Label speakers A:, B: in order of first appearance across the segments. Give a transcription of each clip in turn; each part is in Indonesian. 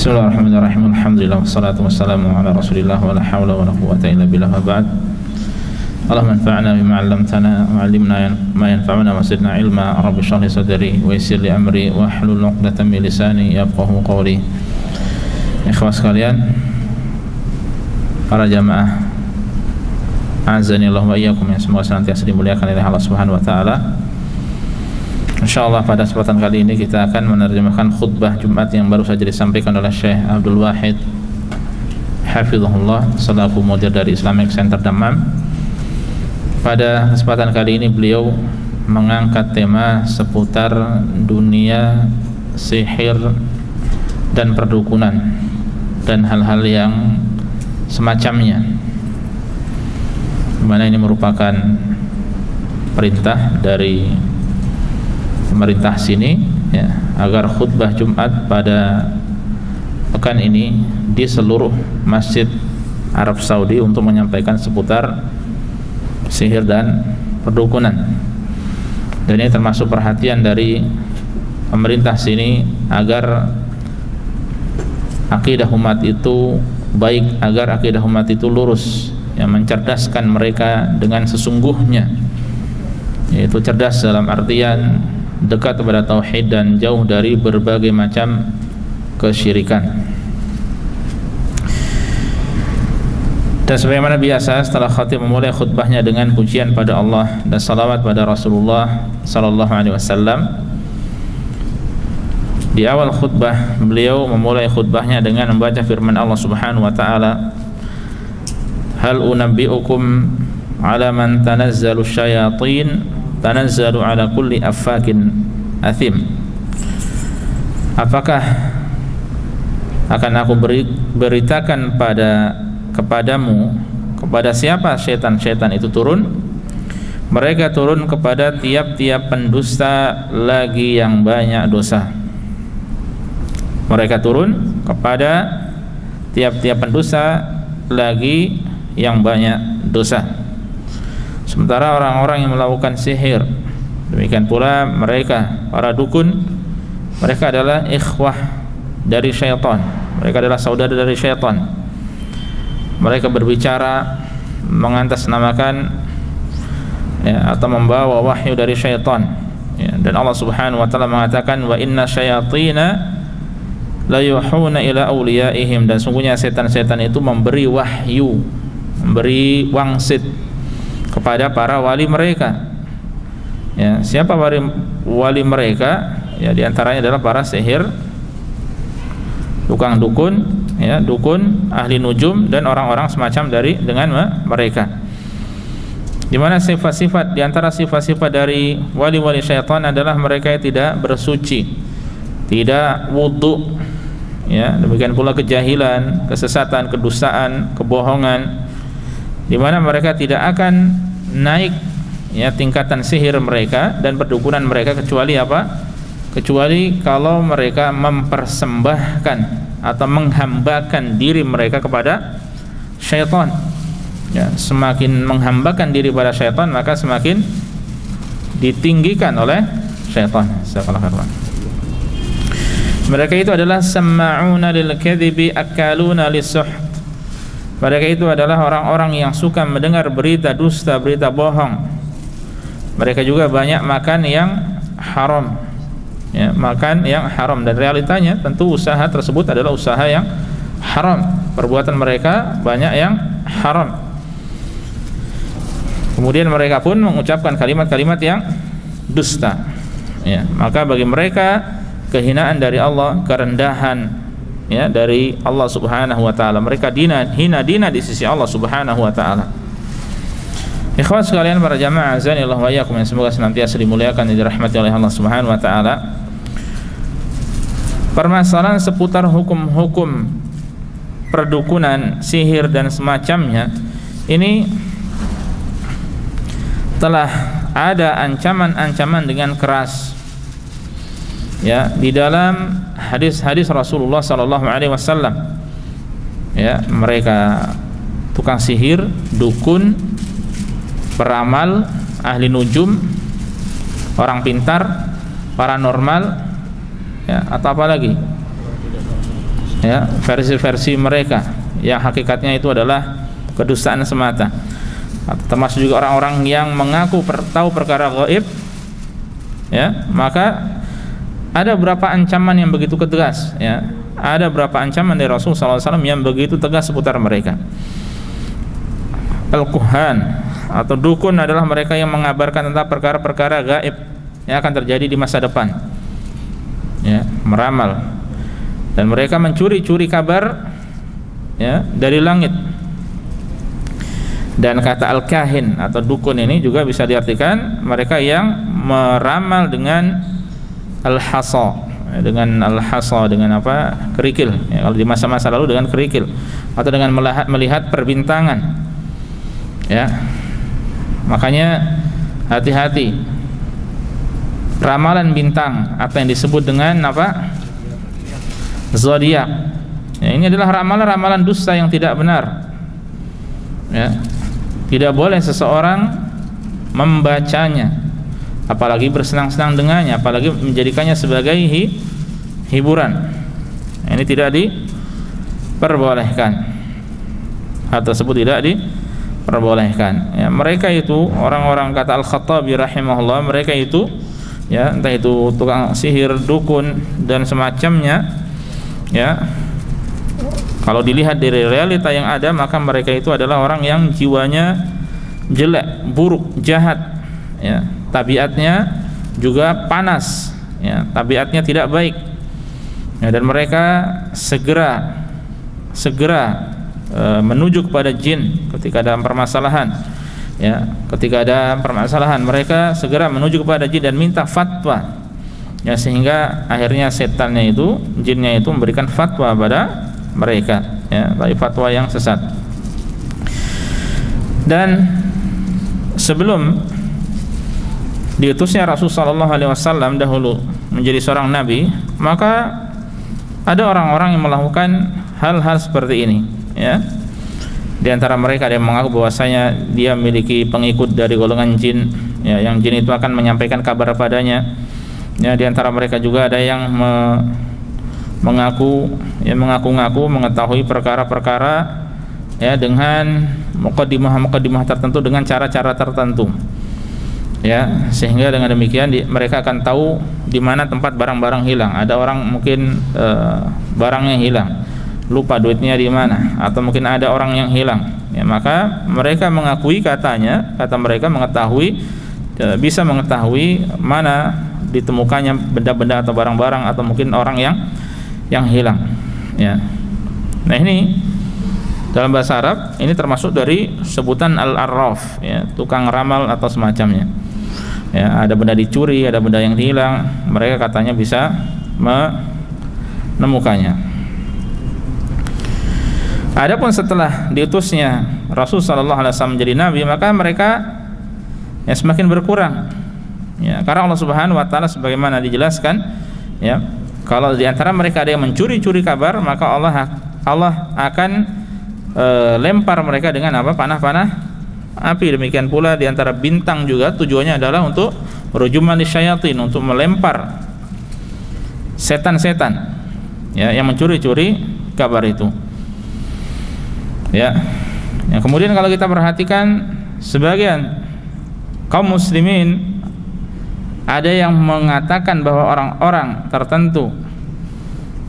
A: Bismillahirrahmanirrahim. Alhamdulillah wassalatu wassalamu ala Rasulillah wa la haula wa la quwwata illa billah wa ba'd. Allahumma anfa'na bima 'allamtana wa 'allimna ma yanfa'una wa zidna ilma. Rabbi shrah li sadri wa yassir li amri wa hlul 'uqdatam min lisani yafqahu qawli. Ikhwas sekalian, para jamaah azani Allah wa iyyakum yang semoga senantiasa dimuliakan oleh Allah Subhanahu wa taala. InsyaAllah pada kesempatan kali ini kita akan menerjemahkan khutbah Jumat yang baru saja disampaikan oleh Syekh Abdul Wahid Hafizahullah selaku mudir dari Islamic Center Dammam. Pada kesempatan kali ini beliau mengangkat tema seputar dunia sihir dan perdukunan dan hal-hal yang semacamnya, dimana ini merupakan perintah dari pemerintah sini ya, agar khutbah Jumat pada pekan ini di seluruh masjid Arab Saudi untuk menyampaikan seputar sihir dan perdukunan. Dan ini termasuk perhatian dari pemerintah sini agar akidah umat itu baik, agar akidah umat itu lurus, yang mencerdaskan mereka dengan sesungguhnya, yaitu cerdas dalam artian dekat kepada tauhid dan jauh dari berbagai macam kesyirikan. Dan sebagaimana biasa, setelah khatib memulai khutbahnya dengan pujian pada Allah dan salawat pada Rasulullah sallallahu alaihi wasallam. Di awal khutbah beliau memulai khutbahnya dengan membaca firman Allah Subhanahu wa taala, "Hal unabbi'ukum 'ala man tanazzalu syayatin tanazzalu ala kulli affakin athim." Apakah akan aku beritakan kepadamu kepada siapa syaitan-syaitan itu turun? Mereka turun kepada tiap-tiap pendusta lagi yang banyak dosa. Mereka turun kepada tiap-tiap pendusta lagi yang banyak dosa. Sementara orang-orang yang melakukan sihir, demikian pula mereka, para dukun, mereka adalah ikhwah dari syaitan. Mereka adalah saudara dari syaitan. Mereka berbicara mengatasnamakan ya, atau membawa wahyu dari syaitan ya. Dan Allah Subhanahu wa taala mengatakan, wa inna syayatina la yuhuna ila awliyaihim, dan sungguhnya setan-setan itu memberi wahyu, memberi wangsit kepada para wali mereka. Ya, siapa wali mereka? Ya, diantaranya adalah para sihir, tukang dukun, ya, dukun, ahli nujum, dan orang-orang semacam dengan mereka. Di mana sifat-sifat, diantara sifat-sifat dari wali-wali syaitan adalah mereka yang tidak bersuci, tidak wudu, ya, demikian pula kejahilan, kesesatan, kedustaan, kebohongan, di mana mereka tidak akan naik ya tingkatan sihir mereka dan perdukunan mereka kecuali apa? Kecuali kalau mereka mempersembahkan atau menghambakan diri mereka kepada syaitan. Ya, semakin menghambakan diri pada syaitan, maka semakin ditinggikan oleh syaitan. Mereka itu adalah sama'una lil kadhibi akaluna lis-suht. Mereka itu adalah orang-orang yang suka mendengar berita dusta, berita bohong. Mereka juga banyak makan yang haram, ya, makan yang haram, dan realitanya tentu usaha tersebut adalah usaha yang haram. Perbuatan mereka banyak yang haram. Kemudian mereka pun mengucapkan kalimat-kalimat yang dusta, ya. Maka bagi mereka kehinaan dari Allah, kerendahan ya dari Allah Subhanahu wa taala. Mereka hina di sisi Allah Subhanahu wa taala. Ikhwan sekalian, para jamaah azanillah wa iyyakum yang semoga senantiasa dimuliakan dan dirahmati oleh Allah Subhanahu wa taala. Permasalahan seputar hukum-hukum perdukunan, sihir dan semacamnya ini telah ada ancaman-ancaman dengan keras ya di dalam hadis-hadis Rasulullah sallallahu alaihi wasallam. Ya, mereka tukang sihir, dukun, peramal, ahli nujum, orang pintar, paranormal, ya, atau apa lagi? ya, versi-versi mereka yang hakikatnya itu adalah kedustaan semata. Termasuk juga orang-orang yang mengaku tahu perkara gaib, ya, maka ada beberapa ancaman yang begitu tegas, ya. Ada beberapa ancaman dari Rasul SAW yang begitu tegas seputar mereka. Al-Kuhan atau dukun adalah mereka yang mengabarkan tentang perkara-perkara gaib yang akan terjadi di masa depan, ya, meramal. Dan mereka mencuri-curi kabar, ya, dari langit. Dan kata al-kahin atau dukun ini juga bisa diartikan mereka yang meramal dengan al-hasa, dengan apa? Kerikil, ya, kalau di masa-masa lalu dengan kerikil, atau dengan melihat perbintangan, ya. Makanya hati-hati ramalan bintang, apa yang disebut dengan apa? Zodiak. Ya, ini adalah ramalan-ramalan dusta yang tidak benar, ya. Tidak boleh seseorang membacanya, apalagi bersenang-senang dengannya, apalagi menjadikannya sebagai hiburan. Ini tidak diperbolehkan. Hal tersebut tidak diperbolehkan. Ya, mereka itu orang-orang, kata Al-Khattabi rahimahullah, mereka itu, ya, entah itu tukang sihir, dukun dan semacamnya, ya. Kalau dilihat dari realita yang ada, maka mereka itu adalah orang yang jiwanya jelek, buruk, jahat, ya. Tabiatnya juga panas, ya. Tabiatnya tidak baik, ya. Dan mereka segera menuju kepada jin ketika ada permasalahan, ya. Ketika ada permasalahan, mereka segera menuju kepada jin dan minta fatwa, ya, sehingga akhirnya setannya itu, jinnya itu memberikan fatwa pada mereka, ya, tapi fatwa yang sesat. Dan sebelum diutusnya Rasul sallallahu alaihi wasallam dahulu menjadi seorang nabi, maka ada orang-orang yang melakukan hal-hal seperti ini, ya. Di antara mereka ada yang mengaku bahwasanya dia memiliki pengikut dari golongan jin, ya, yang jin itu akan menyampaikan kabar padanya. Ya, di antara mereka juga ada yang mengaku-ngaku mengetahui perkara-perkara, ya, dengan muqaddimah tertentu, dengan cara-cara tertentu, ya, sehingga dengan demikian mereka akan tahu di mana tempat barang-barang hilang. Ada orang mungkin barangnya hilang, lupa duitnya di mana, atau mungkin ada orang yang hilang, ya, maka mereka mengakui, kata mereka mengetahui, bisa mengetahui mana ditemukannya benda-benda atau barang-barang, atau mungkin orang yang hilang, ya. Nah, ini dalam bahasa Arab ini termasuk dari sebutan al-arraf, ya, tukang ramal atau semacamnya. Ya, ada benda dicuri, ada benda yang hilang, mereka katanya bisa menemukannya. Adapun setelah diutusnya Rasul sallallahu alaihi wasallam menjadi nabi, maka mereka, ya, semakin berkurang, ya, karena Allah Subhanahu wa taala sebagaimana dijelaskan, ya, kalau di antara mereka ada yang mencuri-curi kabar, maka Allah akan lempar mereka dengan apa? Panah-panah api. Demikian pula di antara bintang juga tujuannya adalah untuk rujuman lisyayatin, untuk melempar setan-setan, ya, yang mencuri-curi kabar itu, ya. Yang kemudian kalau kita perhatikan, sebagian kaum muslimin ada yang mengatakan bahwa orang-orang tertentu,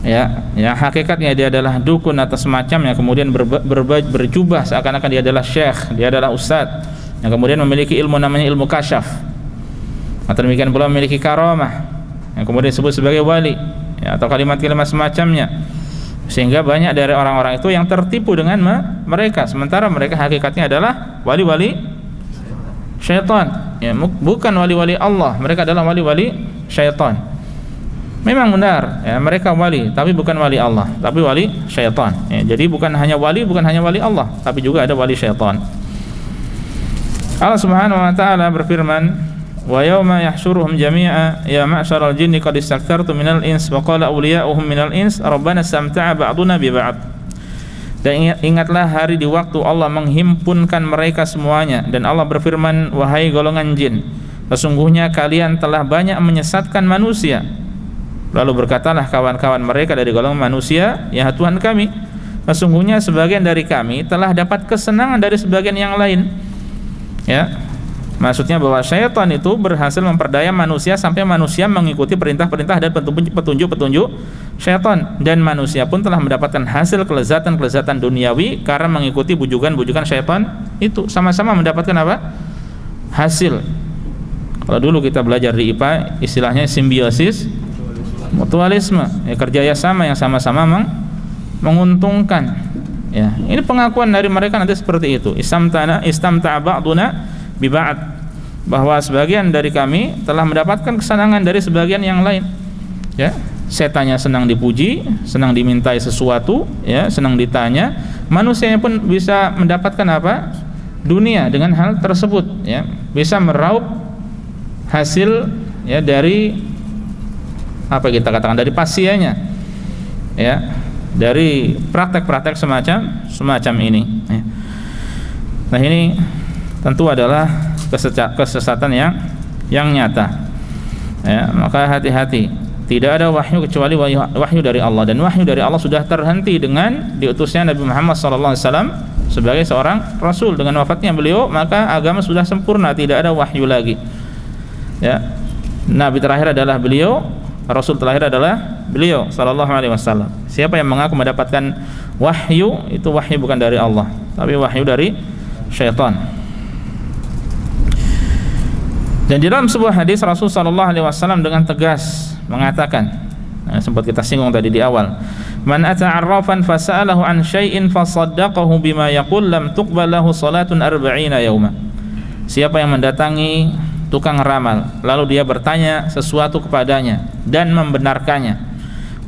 A: ya, yang hakikatnya dia adalah dukun atau semacamnya, kemudian berjubah seakan-akan dia adalah syekh, dia adalah ustadz, yang kemudian memiliki ilmu namanya ilmu kasyaf, atau demikian pula memiliki karamah, yang kemudian disebut sebagai wali, ya, atau kalimat-kalimat semacamnya, sehingga banyak dari orang-orang itu yang tertipu dengan mereka, sementara mereka hakikatnya adalah wali-wali syaitan, ya, bukan wali-wali Allah. Mereka adalah wali-wali syaitan. Memang benar, ya, mereka wali, tapi bukan wali Allah, tapi wali syaitan, ya. Jadi bukan hanya wali Allah, tapi juga ada wali syaitan. Allah Subhanahu wa taala berfirman, wa yauma yahsyuruhum jami'a ya ma'syaral jinni qad istakthartum minal ins wa qala awliya'uhum minal ins rabbana istamta'a ba'duna bi ba'd. Dan ingatlah hari di waktu Allah menghimpunkan mereka semuanya, dan Allah berfirman, wahai golongan jin, sesungguhnya kalian telah banyak menyesatkan manusia, Lalu berkatalah kawan-kawan mereka dari golongan manusia, ya Tuhan kami, sesungguhnya sebagian dari kami telah dapat kesenangan dari sebagian yang lain. Ya, maksudnya bahwa syaitan itu berhasil memperdaya manusia sampai manusia mengikuti perintah-perintah dan petunjuk-petunjuk syaitan, dan manusia pun telah mendapatkan hasil kelezatan-kelezatan duniawi karena mengikuti bujukan-bujukan syaitan itu. Sama-sama mendapatkan apa? Hasil. Kalau dulu kita belajar di IPA istilahnya simbiosis mutualisme, ya, kerjaya sama yang sama-sama menguntungkan. Ya, ini pengakuan dari mereka nanti seperti itu. Istamta'a ba'duna bi ba'd, bahwa sebagian dari kami telah mendapatkan kesenangan dari sebagian yang lain. Ya, setannya senang dipuji, senang dimintai sesuatu, ya, senang ditanya. Manusianya pun bisa mendapatkan apa? Dunia dengan hal tersebut, ya. Bisa meraup hasil, ya, dari apa kita katakan, dari pasiennya, ya, dari praktek-praktek semacam ini, ya. Nah, ini tentu adalah kesesatan yang nyata, ya. Maka hati-hati. Tidak ada wahyu kecuali wahyu dari Allah, dan wahyu dari Allah sudah terhenti dengan diutusnya Nabi Muhammad SAW sebagai seorang rasul. Dengan wafatnya beliau, maka agama sudah sempurna, tidak ada wahyu lagi. Ya, Nabi terakhir adalah beliau, Rasul terakhir adalah beliau sallallahu alaihi wasallam. Siapa yang mengaku mendapatkan wahyu, itu wahyu bukan dari Allah, tapi wahyu dari syaitan. Dan di dalam sebuah hadis Rasul sallallahu alaihi wasallam dengan tegas mengatakan, sempat kita singgung tadi di awal, man ata'arrafan fasa'alahu an syai'in fasaddaqahu bima yaqul lam tuqbal lahu salatun 40 yauma. Siapa yang mendatangi tukang ramal lalu dia bertanya sesuatu kepadanya dan membenarkannya,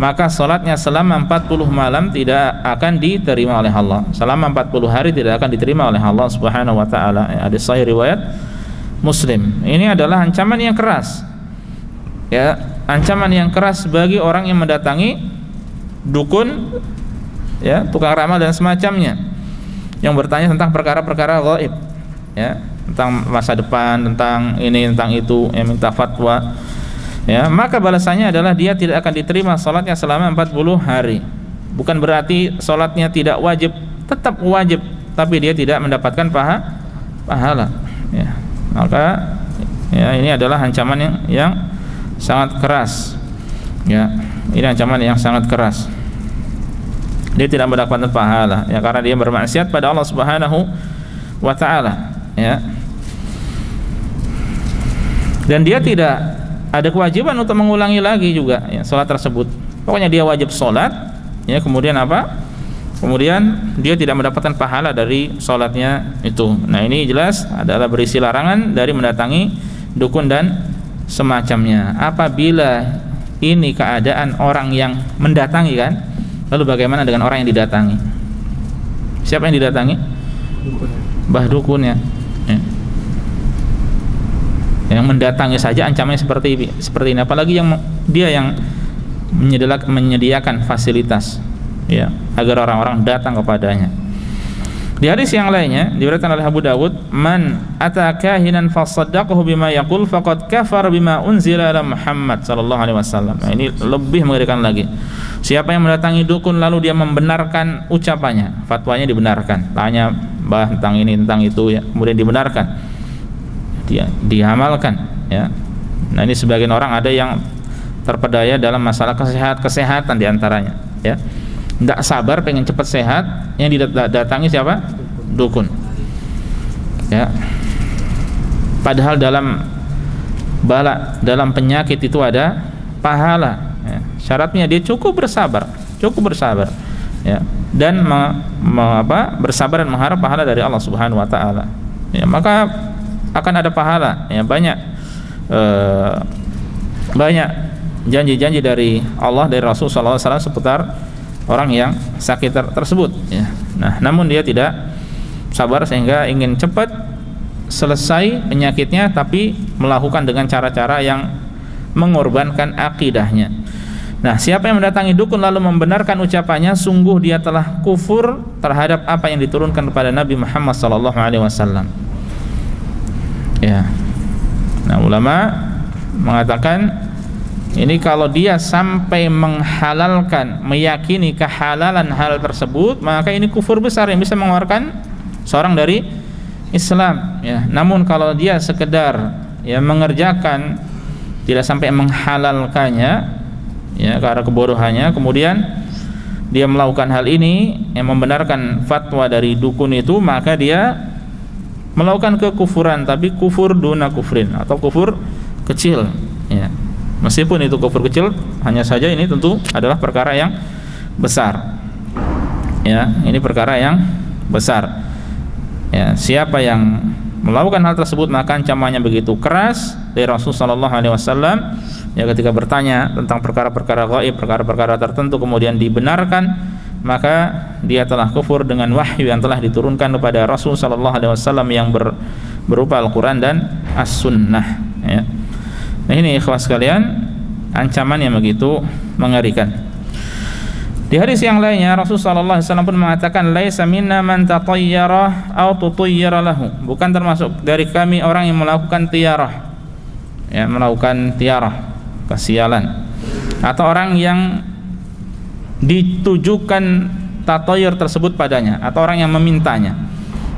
A: maka salatnya selama 40 malam tidak akan diterima oleh Allah. Selama 40 hari tidak akan diterima oleh Allah Subhanahu wa taala. Hadis sahih riwayat Muslim. Ini adalah ancaman yang keras. Ya, ancaman yang keras bagi orang yang mendatangi dukun, ya, tukang ramal dan semacamnya, yang bertanya tentang perkara-perkara gaib, ya, tentang masa depan, tentang ini, tentang itu, yang minta fatwa, ya. Maka balasannya adalah dia tidak akan diterima salatnya selama 40 hari. Bukan berarti salatnya tidak wajib, tetap wajib, tapi dia tidak mendapatkan pahala, ya. Maka, ya, ini adalah ancaman yang sangat keras, ya. Ini ancaman yang sangat keras. Dia tidak mendapatkan pahala, ya, karena dia bermaksiat pada Allah Subhanahu wa taala, ya. Dan dia tidak ada kewajiban untuk mengulangi lagi juga, ya, salat tersebut. Pokoknya dia wajib salat, ya, kemudian apa? Kemudian dia tidak mendapatkan pahala dari salatnya itu. Nah, ini jelas adalah berisi larangan dari mendatangi dukun dan semacamnya. Apabila ini keadaan orang yang mendatangi, kan, lalu bagaimana dengan orang yang didatangi? Siapa yang didatangi? Mbah dukunnya, ya. Yang mendatangi saja ancamannya seperti ini, apalagi dia yang menyediakan fasilitas, ya, agar orang-orang datang kepadanya. Di hadis yang lainnya diriwayatkan oleh Abu Dawud, man atakahinan fasaddaqahu bima yaqul faqad kafar bima unzila ala Muhammad sallallahu alaihi wasallam. Nah, ini lebih mengerikan lagi. Siapa yang mendatangi dukun lalu dia membenarkan ucapannya, fatwanya dibenarkan, tanya bah tentang ini tentang itu, ya, kemudian dibenarkan, dia diamalkan, ya. Nah, ini sebagian orang ada yang terpedaya dalam masalah kesehatan diantaranya, ya. Tidak sabar pengen cepat sehat, yang didatangi siapa? Dukun, ya. Padahal dalam dalam penyakit itu ada pahala, ya. Syaratnya dia cukup bersabar, ya, dan bersabar dan mengharap pahala dari Allah Subhanahu wa taala, ya, maka akan ada pahala, ya. Banyak janji-janji dari Allah, dari Rasul sallallahu alaihi wasallam seputar orang yang sakit tersebut, ya. Nah, namun dia tidak sabar sehingga ingin cepat selesai penyakitnya, tapi melakukan dengan cara-cara yang mengorbankan akidahnya. Nah, siapa yang mendatangi dukun lalu membenarkan ucapannya, sungguh dia telah kufur terhadap apa yang diturunkan kepada Nabi Muhammad SAW. Ya. Nah, ulama mengatakan Ini kalau dia sampai menghalalkan, meyakini kehalalan hal tersebut, maka ini kufur besar yang bisa mengeluarkan seorang dari Islam, ya. Namun kalau dia sekedar ya mengerjakan, tidak sampai menghalalkannya, ya, karena kebodohannya, kemudian dia melakukan hal ini yang membenarkan fatwa dari dukun itu, maka dia melakukan kekufuran, tapi kufur duna kufrin, atau kufur kecil, ya. Meskipun itu kufur kecil, hanya saja ini tentu adalah perkara yang besar, ya. Ini perkara yang besar, ya. Siapa yang melakukan hal tersebut, maka ancamannya begitu keras dari Rasulullah SAW, ya, ketika bertanya tentang perkara-perkara gaib, perkara-perkara tertentu, kemudian dibenarkan, maka dia telah kufur dengan wahyu yang telah diturunkan kepada Rasulullah SAW yang berupa Al-Quran dan As-Sunnah, ya. Nah, ini ikhwas sekalian, ancaman yang begitu mengerikan. Di hadis yang lainnya Rasulullah SAW pun mengatakan, laisa minna man tatayyara aw tutayyara lahu, bukan termasuk dari kami orang yang melakukan tiarah, ya, melakukan tiarah, kesialan, atau orang yang ditujukan tatayyur tersebut padanya, atau orang yang memintanya,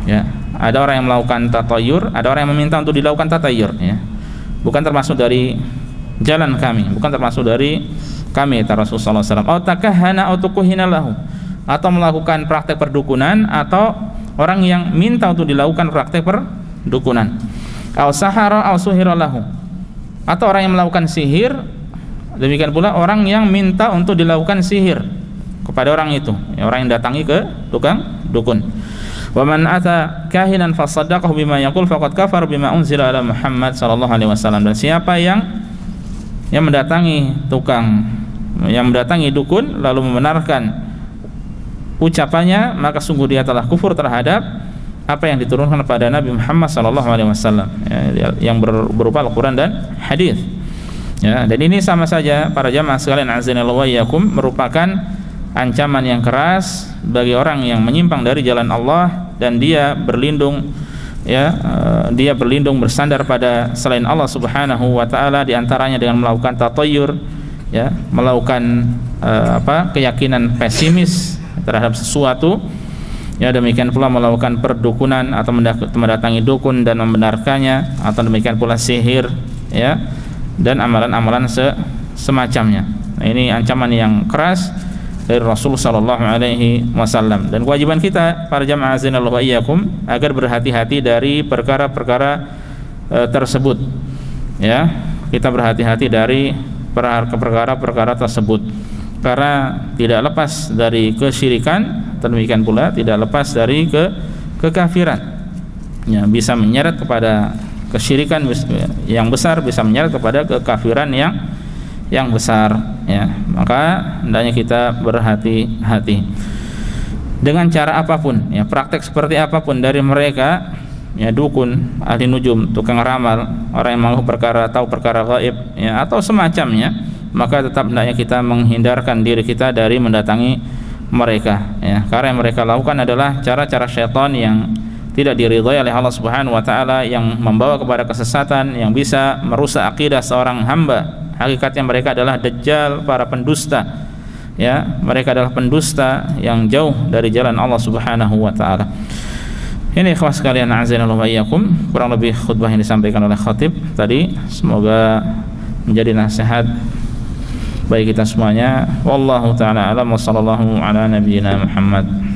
A: ya. Ada orang yang melakukan tatayyur, ada orang yang meminta untuk dilakukan tatayyur, ya. Bukan termasuk dari jalan kami, bukan termasuk dari kami, kata Rasulullah SAW. Atau takahana atau tukuhina lahu, atau melakukan praktek perdukunan, atau orang yang minta untuk dilakukan praktek perdukunan. Atau sahara atau suhira lahu, atau orang yang melakukan sihir. Demikian pula orang yang minta untuk dilakukan sihir kepada orang itu, ya, orang yang datangi ke tukang dukun. Wa man ata kahinan fasaddaqahu bima yaqul faqad kafara bima unzila ala Muhammad sallallahu alaihi wasallam. Dan siapa yang mendatangi tukang, yang mendatangi dukun lalu membenarkan ucapannya, maka sungguh dia telah kufur terhadap apa yang diturunkan kepada Nabi Muhammad sallallahu alaihi wasallam, ya, yang berupa Al-Qur'an dan hadis. Ya, dan ini sama saja para jamaah sekalian azanallahu wa iyyakum, merupakan ancaman yang keras bagi orang yang menyimpang dari jalan Allah dan dia berlindung, ya, dia berlindung bersandar pada selain Allah Subhanahu wa taala, di antaranya dengan melakukan tatayyur, ya, melakukan keyakinan pesimis terhadap sesuatu, ya, demikian pula melakukan perdukunan atau mendatangi dukun dan membenarkannya, atau demikian pula sihir, ya, dan amalan-amalan semacamnya. Nah, ini ancaman yang keras dari Rasul sallallahu alaihi wasallam, dan kewajiban kita para jamaah azanallahu wa iyyakum agar berhati-hati dari perkara-perkara tersebut, ya. Kita berhati-hati dari perkara-perkara tersebut, karena tidak lepas dari kesyirikan, demikian pula tidak lepas dari kekafiran, ya, bisa menyeret kepada kesyirikan yang besar, bisa menyeret kepada kekafiran yang besar, ya. Maka hendaknya kita berhati-hati dengan cara apapun, ya, praktek seperti apapun dari mereka, ya, dukun, ahli nujum, tukang ramal, orang yang tahu perkara gaib, ya, atau semacamnya, maka tetap hendaknya kita menghindarkan diri kita dari mendatangi mereka, ya, karena yang mereka lakukan adalah cara-cara syaitan yang tidak diridhai oleh Allah Subhanahu wa taala, yang membawa kepada kesesatan, yang bisa merusak akidah seorang hamba. Hakikatnya mereka adalah dajjal, para pendusta, ya, mereka adalah pendusta yang jauh dari jalan Allah Subhanahu wa taala. Ini ikhwas sekalian azanallahu wa iyyakum, kurang lebih khutbah yang disampaikan oleh khatib tadi semoga menjadi nasihat bagi kita semuanya. Wallahu taala alam wa sallallahu ala nabiyyina Muhammad.